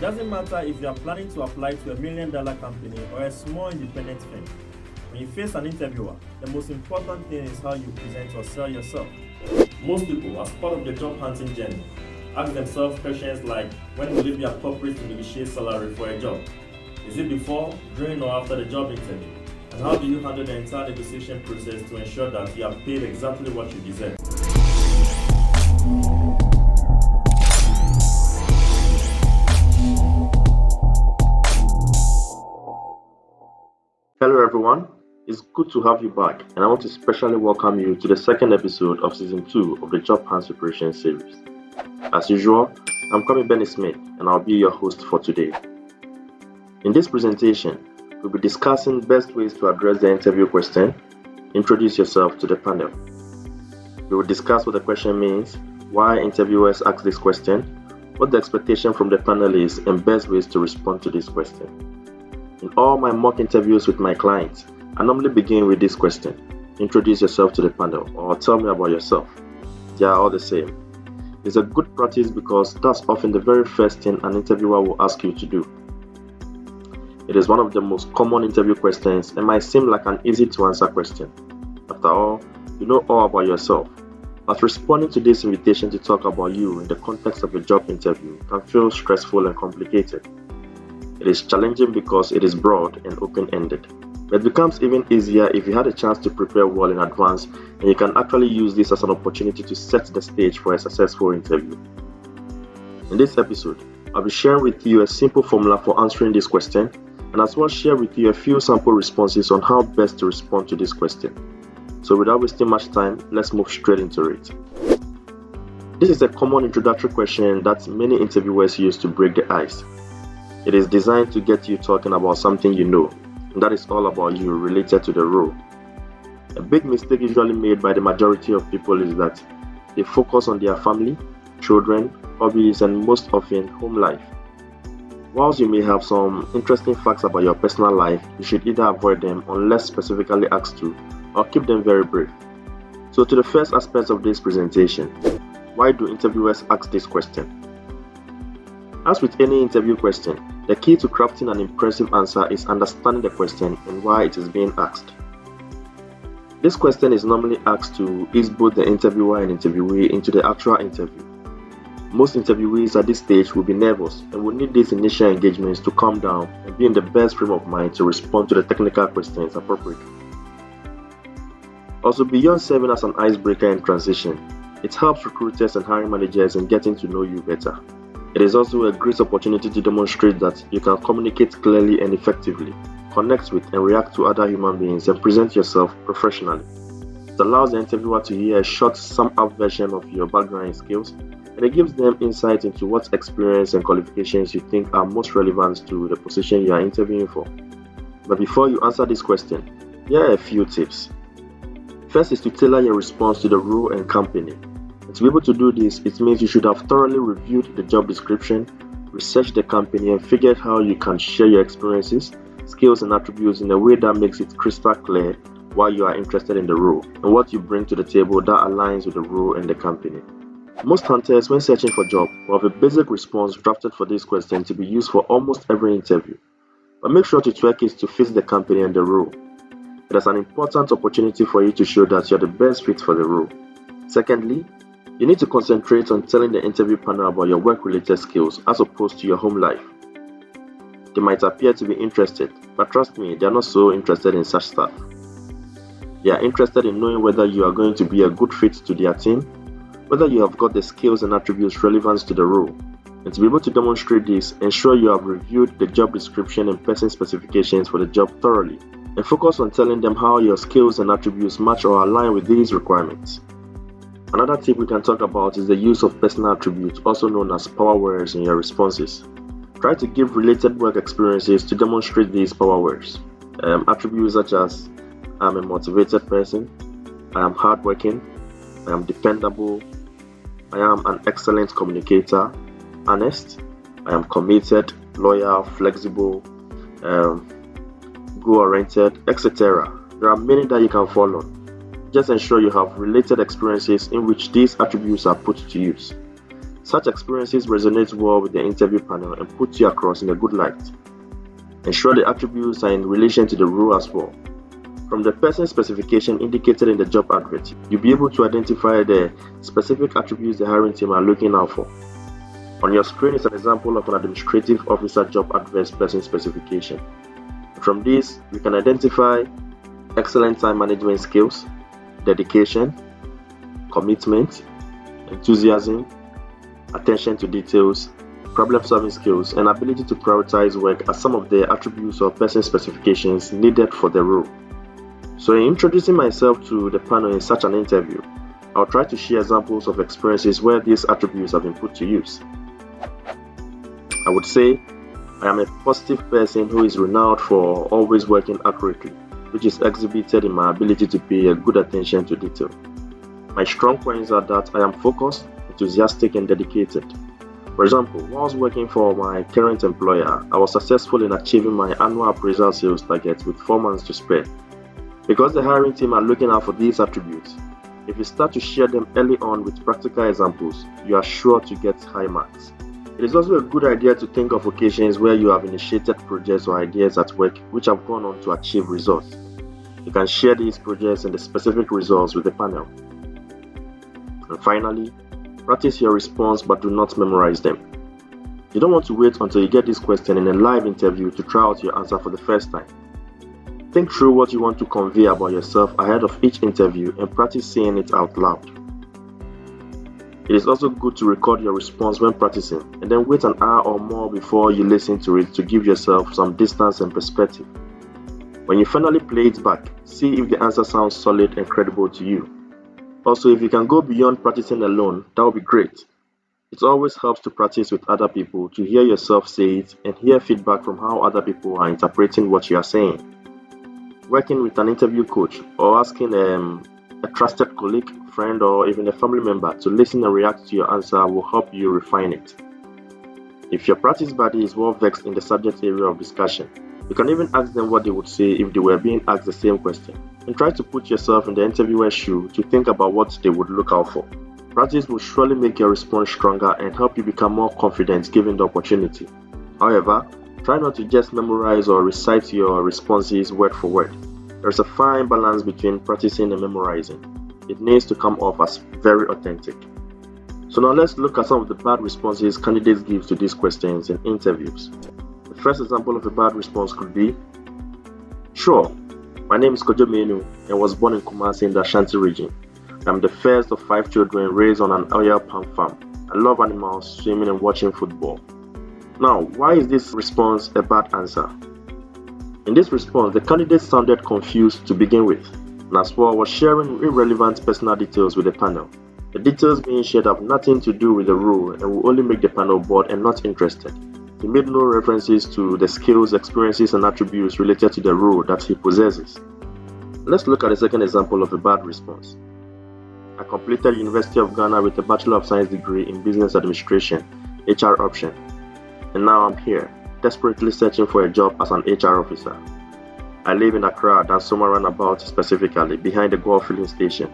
doesn't matter if you are planning to apply to $1 million company or a small independent firm. When you face an interviewer, the most important thing is how you present or sell yourself. Most people, as part of their job hunting journey, ask themselves questions like, when will it be appropriate to negotiate salary for a job? Is it before, during, or after the job interview? And how do you handle the entire negotiation process to ensure that you are paid exactly what you deserve? Hello everyone, it's good to have you back, and I want to specially welcome you to the second episode of Season 2 of the Job Hunt Preparation Series. As usual, I'm Kwame Benny Smith, and I'll be your host for today. In this presentation, we'll be discussing best ways to address the interview question. Introduce yourself to the panel. We will discuss what the question means, why interviewers ask this question, what the expectation from the panel is, and best ways to respond to this question. In all my mock interviews with my clients, I normally begin with this question: introduce yourself to the panel, or tell me about yourself. They are all the same. It's a good practice because that's often the very first thing an interviewer will ask you to do. It is one of the most common interview questions and might seem like an easy to answer question. After all, you know all about yourself. But responding to this invitation to talk about you in the context of a job interview can feel stressful and complicated. It is challenging because it is broad and open-ended. But it becomes even easier if you had a chance to prepare well in advance, and you can actually use this as an opportunity to set the stage for a successful interview. In this episode, I'll be sharing with you a simple formula for answering this question, and as well share with you a few sample responses on how best to respond to this question. So without wasting much time, let's move straight into it. This is a common introductory question that many interviewers use to break the ice. It is designed to get you talking about something you know, and that is all about you related to the role. A big mistake usually made by the majority of people is that they focus on their family, children, hobbies, and most often home life. Whilst you may have some interesting facts about your personal life, you should either avoid them unless specifically asked to, or keep them very brief. So to the first aspect of this presentation, why do interviewers ask this question? As with any interview question, the key to crafting an impressive answer is understanding the question and why it is being asked. This question is normally asked to ease both the interviewer and interviewee into the actual interview. Most interviewees at this stage will be nervous and will need these initial engagements to calm down and be in the best frame of mind to respond to the technical questions appropriately. Also, beyond serving as an icebreaker in transition, it helps recruiters and hiring managers in getting to know you better. It is also a great opportunity to demonstrate that you can communicate clearly and effectively, connect with and react to other human beings, and present yourself professionally. It allows the interviewer to hear a short, summed-up version of your background and skills, and it gives them insight into what experience and qualifications you think are most relevant to the position you are interviewing for. But before you answer this question, here are a few tips. First is to tailor your response to the role and company. And to be able to do this, it means you should have thoroughly reviewed the job description, researched the company, and figured how you can share your experiences, skills, and attributes in a way that makes it crystal clear why you are interested in the role and what you bring to the table that aligns with the role and the company. Most hunters, when searching for a job, will have a basic response drafted for this question to be used for almost every interview. But make sure to tweak it to fit the company and the role. It is an important opportunity for you to show that you are the best fit for the role. Secondly, you need to concentrate on telling the interview panel about your work-related skills as opposed to your home life. They might appear to be interested, but trust me, they are not so interested in such stuff. They are interested in knowing whether you are going to be a good fit to their team, whether you have got the skills and attributes relevant to the role. And to be able to demonstrate this, ensure you have reviewed the job description and person specifications for the job thoroughly, and focus on telling them how your skills and attributes match or align with these requirements. Another tip we can talk about is the use of personal attributes, also known as power words, in your responses. Try to give related work experiences to demonstrate these power words. Attributes such as, I am a motivated person, I am hardworking, I am dependable, I am an excellent communicator, honest, I am committed, loyal, flexible, goal-oriented, etc. There are many that you can follow. Just ensure you have related experiences in which these attributes are put to use. Such experiences resonate well with the interview panel and put you across in a good light. Ensure the attributes are in relation to the role as well. From the person specification indicated in the job advert, you'll be able to identify the specific attributes the hiring team are looking out for. On your screen is an example of an administrative officer job advert person specification. From this, you can identify excellent time management skills, dedication, commitment, enthusiasm, attention to details, problem-solving skills, and ability to prioritize work as some of the attributes or person specifications needed for the role. So in introducing myself to the panel in such an interview, I'll try to share examples of experiences where these attributes have been put to use. I would say I am a positive person who is renowned for always working accurately, which is exhibited in my ability to pay a good attention to detail. My strong points are that I am focused, enthusiastic, and dedicated. For example, whilst working for my current employer, I was successful in achieving my annual appraisal sales target with 4 months to spare. Because the hiring team are looking out for these attributes, if you start to share them early on with practical examples, you are sure to get high marks. It is also a good idea to think of occasions where you have initiated projects or ideas at work which have gone on to achieve results. You can share these projects and the specific results with the panel. And finally, practice your response but do not memorize them. You don't want to wait until you get this question in a live interview to try out your answer for the first time. Think through what you want to convey about yourself ahead of each interview and practice saying it out loud. It is also good to record your response when practicing and then wait an hour or more before you listen to it to give yourself some distance and perspective. When you finally play it back, see if the answer sounds solid and credible to you. Also, if you can go beyond practicing alone, that would be great. It always helps to practice with other people to hear yourself say it and hear feedback from how other people are interpreting what you are saying. Working with an interview coach or asking a trusted colleague, friend, or even a family member to listen and react to your answer will help you refine it. If your practice buddy is well versed in the subject area of discussion, you can even ask them what they would say if they were being asked the same question, and try to put yourself in the interviewer's shoe to think about what they would look out for. Practice will surely make your response stronger and help you become more confident given the opportunity. However, try not to just memorize or recite your responses word for word. There is a fine balance between practicing and memorizing. It needs to come off as very authentic. So now let's look at some of the bad responses candidates give to these questions in interviews. The first example of a bad response could be, "Sure, my name is Kojo Menu and was born in Kumasi in the Ashanti region. I'm the first of 5 children raised on an oil palm farm. I love animals, swimming and watching football." Now, why is this response a bad answer? In this response, the candidate sounded confused to begin with, and as well was sharing irrelevant personal details with the panel. The details being shared have nothing to do with the role and will only make the panel bored and not interested. He made no references to the skills, experiences, and attributes related to the role that he possesses. Let's look at the second example of a bad response. "I completed University of Ghana with a Bachelor of Science degree in Business Administration, HR option, and now I'm here, desperately searching for a job as an HR officer. I live in Accra, Dansoma Roundabout specifically, behind the Goa filling station.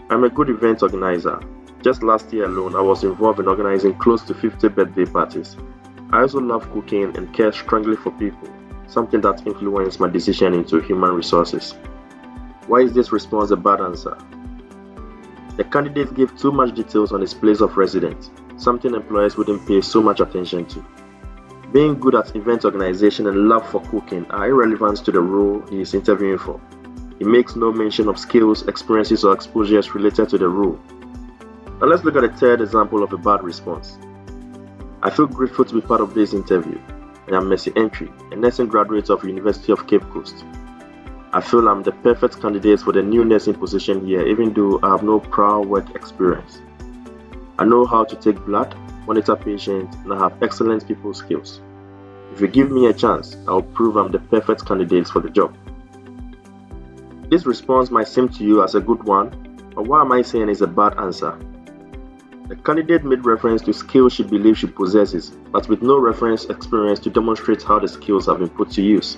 I'm a good event organizer. Just last year alone, I was involved in organizing close to 50 birthday parties. I also love cooking and care strongly for people, something that influenced my decision into human resources." Why is this response a bad answer? The candidate gave too much details on his place of residence, something employers wouldn't pay so much attention to. Being good at event organization and love for cooking are irrelevant to the role he is interviewing for. He makes no mention of skills, experiences, or exposures related to the role. Now let's look at the third example of a bad response. "I feel grateful to be part of this interview. I am Mercy Entry, a nursing graduate of University of Cape Coast. I feel I'm the perfect candidate for the new nursing position here, even though I have no prior work experience. I know how to take blood, monitor patients, and I have excellent people skills. If you give me a chance, I will prove I'm the perfect candidate for the job." This response might seem to you as a good one, but why am I saying it's a bad answer? The candidate made reference to skills she believes she possesses, but with no reference experience to demonstrate how the skills have been put to use.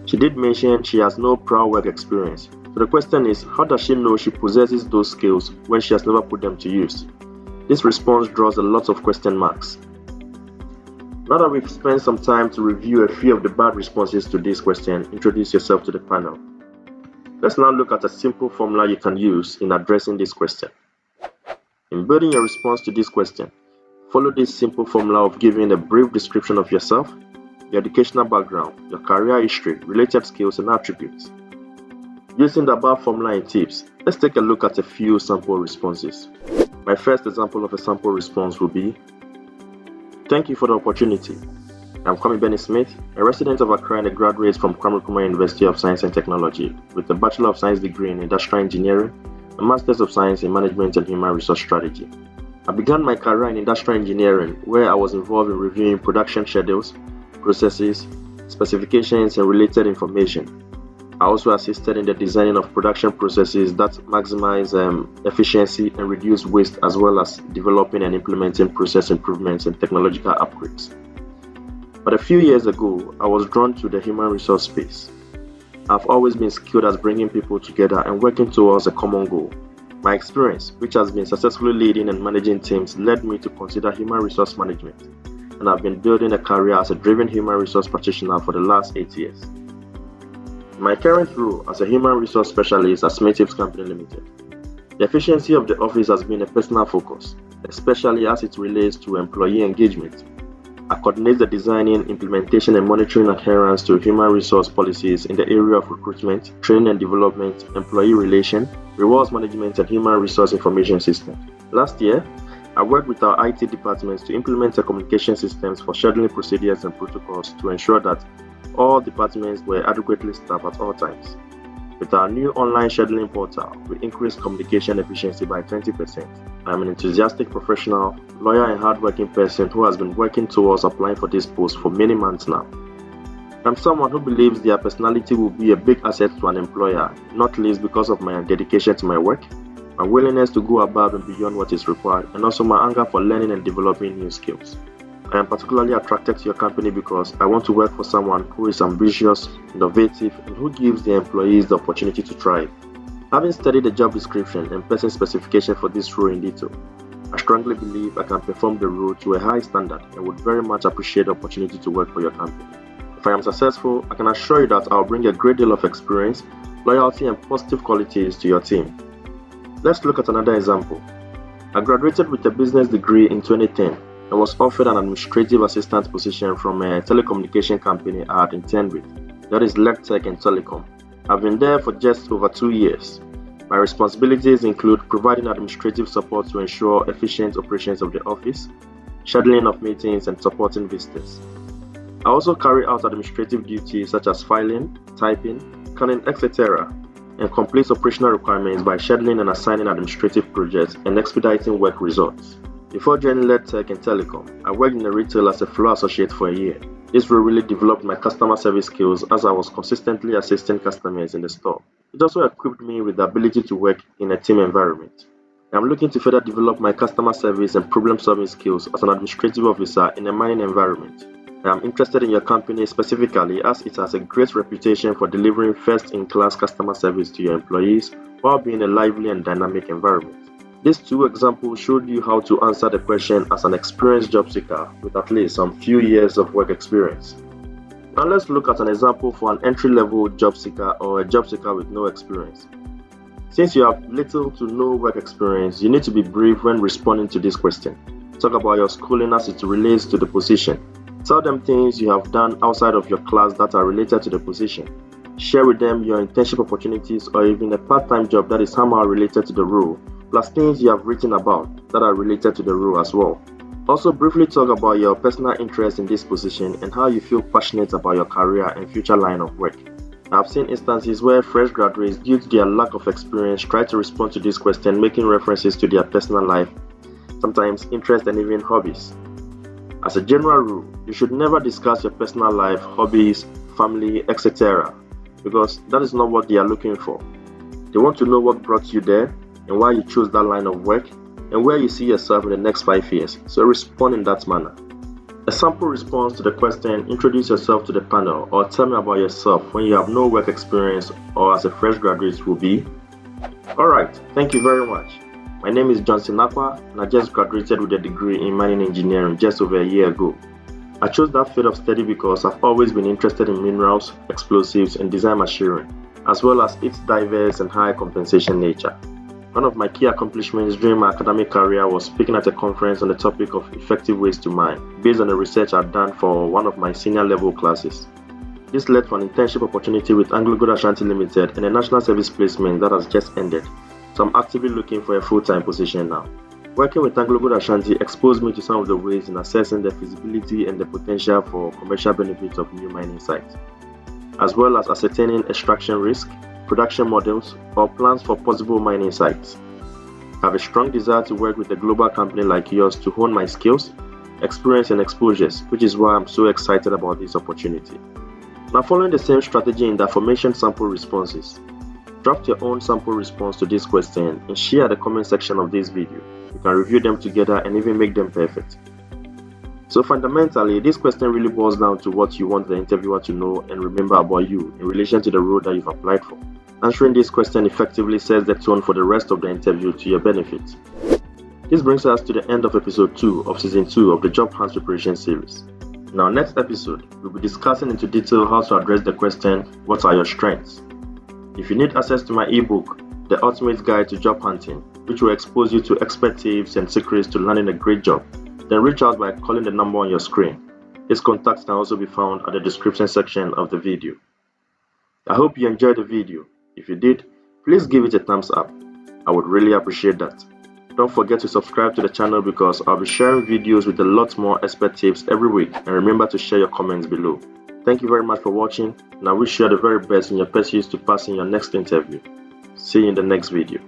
She did mention she has no prior work experience, so the question is, how does she know she possesses those skills when she has never put them to use? This response draws a lot of question marks. Now that we've spent some time to review a few of the bad responses to this question, introduce yourself to the panel. Let's now look at a simple formula you can use in addressing this question. In building your response to this question, follow this simple formula of giving a brief description of yourself, your educational background, your career history, related skills and attributes. Using the above formula and tips, let's take a look at a few sample responses. My first example of a sample response will be, "Thank you for the opportunity. I'm Kwame Benny Smith, a resident of Accra and a graduate from Kwame Nkrumah University of Science and Technology with a Bachelor of Science degree in Industrial Engineering, a Master's of Science in Management and Human Resource Strategy. I began my career in Industrial Engineering, where I was involved in reviewing production schedules, processes, specifications, and related information. I also assisted in the designing of production processes that maximize efficiency and reduce waste, as well as developing and implementing process improvements and technological upgrades. But a few years ago, I was drawn to the human resource space. I've always been skilled at bringing people together and working towards a common goal. My experience, which has been successfully leading and managing teams, led me to consider human resource management, and I've been building a career as a driven human resource practitioner for the last 8 years. My current role as a human resource specialist at Smiths Company Limited. The efficiency of the office has been a personal focus, especially as it relates to employee engagement. I coordinate the designing, implementation, and monitoring adherence to human resource policies in the area of recruitment, training and development, employee relation, rewards management, and human resource information system. Last year, I worked with our IT departments to implement a communication systems for scheduling procedures and protocols to ensure that all departments were adequately staffed at all times. With our new online scheduling portal, we increased communication efficiency by 20%. I'm an enthusiastic professional, loyal and hardworking person who has been working towards applying for this post for many months now. I'm someone who believes their personality will be a big asset to an employer, not least because of my dedication to my work, my willingness to go above and beyond what is required, and also my hunger for learning and developing new skills. I am particularly attracted to your company because I want to work for someone who is ambitious, innovative, and who gives the employees the opportunity to thrive. Having studied the job description and person specification for this role in detail, I strongly believe I can perform the role to a high standard and would very much appreciate the opportunity to work for your company. If I am successful, I can assure you that I'll bring a great deal of experience, loyalty, and positive qualities to your team. Let's look at another example. I graduated with a business degree in 2010 and was offered an administrative assistant position from a telecommunication company I had intended with, that is LegTech and Telecom. I've been there for just over 2 years. My responsibilities include providing administrative support to ensure efficient operations of the office, scheduling of meetings, and supporting visitors. I also carry out administrative duties such as filing, typing, scanning, etc., and complete operational requirements by scheduling and assigning administrative projects and expediting work results. Before joining LegTech and Telecom, I worked in retail as a floor associate for a year. This role really developed my customer service skills as I was consistently assisting customers in the store. It also equipped me with the ability to work in a team environment. I'm looking to further develop my customer service and problem-solving skills as an administrative officer in a mining environment. I am interested in your company specifically as it has a great reputation for delivering first-in-class customer service to your employees while being a lively and dynamic environment. These two examples showed you how to answer the question as an experienced job seeker with at least some few years of work experience. Now let's look at an example for an entry-level job seeker or a job seeker with no experience. Since you have little to no work experience, you need to be brief when responding to this question. Talk about your schooling as it relates to the position. Tell them things you have done outside of your class that are related to the position. Share with them your internship opportunities or even a part-time job that is somehow related to the role, plus things you have written about that are related to the role as well. Also briefly talk about your personal interest in this position and how you feel passionate about your career and future line of work. I've seen instances where fresh graduates, due to their lack of experience, try to respond to this question making references to their personal life, sometimes interest and even hobbies. As a general rule, you should never discuss your personal life, hobbies, family, etc. because that is not what they are looking for. They want to know what brought you there and why you chose that line of work and where you see yourself in the next 5 years, so respond in that manner. A sample response to the question, introduce yourself to the panel or tell me about yourself when you have no work experience or as a fresh graduate will be, "Alright, thank you very much. My name is Johnson Akwa, and I just graduated with a degree in mining engineering just over a year ago. I chose that field of study because I've always been interested in minerals, explosives, and design machinery, as well as its diverse and high compensation nature. One of my key accomplishments during my academic career was speaking at a conference on the topic of effective ways to mine, based on the research I'd done for one of my senior level classes. This led to an internship opportunity with Anglo Gold Ashanti Limited and a national service placement that has just ended, so I'm actively looking for a full-time position now. Working with Anglo Gold Ashanti exposed me to some of the ways in assessing the feasibility and the potential for commercial benefits of new mining sites, as well as ascertaining extraction risk, production models, or plans for possible mining sites. I have a strong desire to work with a global company like yours to hone my skills, experience, and exposures, which is why I'm so excited about this opportunity. Now, following the same strategy in the aforementioned sample responses, draft your own sample response to this question and share the comment section of this video. You can review them together and even make them perfect. So fundamentally, this question really boils down to what you want the interviewer to know and remember about you in relation to the role that you've applied for. Answering this question effectively sets the tone for the rest of the interview to your benefit. This brings us to the end of episode 2 of season 2 of the Job Hunt Preparation series. In our next episode, we'll be discussing into detail how to address the question, what are your strengths? If you need access to my ebook, The Ultimate Guide to Job Hunting, which will expose you to expert tips and secrets to landing a great job, then reach out by calling the number on your screen. His contacts can also be found at the description section of the video. I hope you enjoyed the video. If you did, please give it a thumbs up. I would really appreciate that. Don't forget to subscribe to the channel because I'll be sharing videos with a lot more expert tips every week, and remember to share your comments below. Thank you very much for watching, and I wish you the very best in your pursuit to pass in your next interview. See you in the next video.